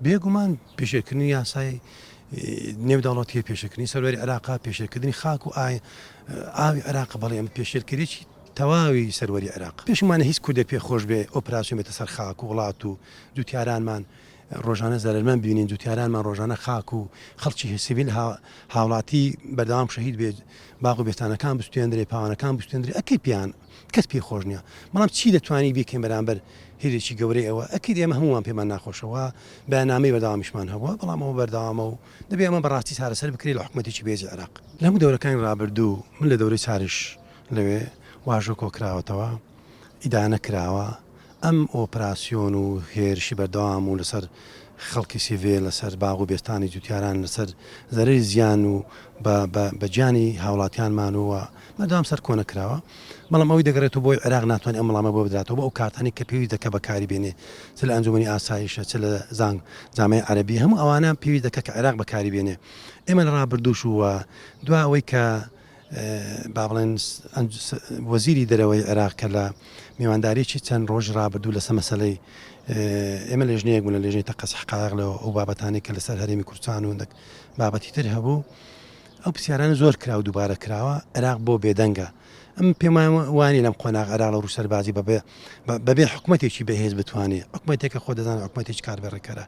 بێگومان پێشێکردنی یاسای نێودەوڵەتی پێشەکردنی سەروەری عێراقا پێشێکردنی خاک و ئاوی عێراق بەڵێ ئەمە پێشێرکردێکی تەواوی سەروەری عێراق پێشمانە هیچ کوردێ پێخۆش بێ ئۆپراسیۆن بێتە سەر خاک و وڵات و جوتیارانمان ڕۆژانە زەرمەند بینین جوتیارانمان ڕۆژانە خاک و خەڵکی سیڤیل هاوڵاتی بەردەوام شەهید بێت باغ و بێستانەکان بستێندرێ پاوانەکان بستێندرێ ئەکەی پیان کەس پێ خۆش نییە بەڵام چی دەتوانی بیکەین بەرامبەر هێرێکی گەورەی ئەوە ئەکەی ئێمە هەمووان پێمان ناخۆشەوە بەیانامەی بەردەوامیشمان هەبووە بەڵام ئەوە بەردەوامە و دەبێ ئەمە بەڕاستی چارەسەر بکرێت لە حکوومەتێکی بێزی عێراق لە هەموو دەورەکانی ڕابردوو من لە دەورەی چارش لەوێ واژۆ کۆکراوەتەوە ئیدانە کراوە ئەم ئۆپراسیۆن و هێرشی بەردەوام و لەسەر خەڵکی سیڤێ لەسەر باغ و بێستانی جوتیاران لەسەر زەرەری زیان و بە گیانی هاوڵاتیانمانەوە بەردەوام سەر کۆنە کراوە بەڵام ئەوەی دەگەڕێتەوە بۆی عێراق ناتوانێت ئەم وەڵامە بۆ بدراتەوە بۆ ئەو کارتانی کە پێویست دەکە بەکاری بێنێ چ لە ئەنجومەنی ئاسایشە چ لە جامعەی عەرەبی هەموو ئەوانە پێویست دەکە کە عێراق بەکاری بێنێ ئێمە لە ڕابردووش وە دوا ئەوەی کە با بڵێن وەزیری دەرەوەی عێراق کە لە میوانداریی چەند ڕۆژ ڕابردوو لەسەر مەسەلەی ئێمە لێژنەیەک بوون لە لێژنەی تەقەس حقایق لەوە ئەو بابەتانی کە لەسەر هەرێمی کوردستان و بابەتی تر هەبوو ئەو پرسیارانە زۆر کرا و دووبارە کراوە عێراق بۆ بێدەنگە ئەم پێمان وانی لەم قۆناغ عێراق لە ڕووسەربازی بەبێ حکوومەتێکی بەهێز بتوانێت حکوومەتێکە خۆ دەزانێت حکوومەتێکی کاربێڕێکەرە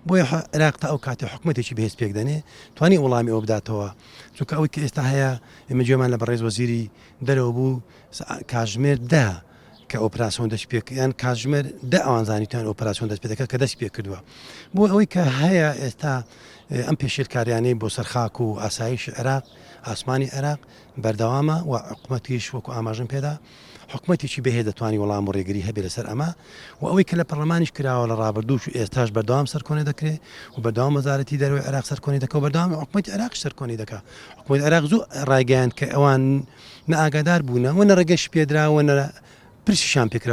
بۆیە عێراق تا ئەو کاتێ حکوومەتێکی بەهێز پێک دەنێ توانی وەڵامی ئەو بداتەوە چونکە ئەوەی کە ئێستا هەیە ئێمە گوێمان لە بەڕێز وەزیری دەرەوە بوو کاتژمێر دا کە ئۆپراسیۆن دەست پێیان کاتژمێر دا ئەوانزانیتیان ئۆپراسیۆن دەست پێ دەکات کە دەست پێ کردووە بۆ ئەوەی کە هەیە ئێستا ئەم پێشێرکاریانەی بۆ سەرخاک و ئاسایش عێراق ئاسمانی عێراق بەردەوامە و حکوومەتیش وەکو ئاماژم پێدا حکوومەتێکی بەهێز دەتوانی وەڵام و ڕێگری هەبێ لەسەر ئەمە و ئەوەی کە لە پەرلەمانیش کراوە لە ڕابردووش و ئێستاش بەردەوام سەرکۆنی دەکرێت و بەردەوام وەزارەتی دەرەوەی عێراق سەرکۆنی دەکات و بەردەوام حکوومەتی عێراق سەرکۆنی دەکات حکوومەتی عێراق زوو ڕایگەیاند کە ئەوان نەئاگادار بوونە و نە ڕێگەش پێدراوە نە پرسیشان پێکراوە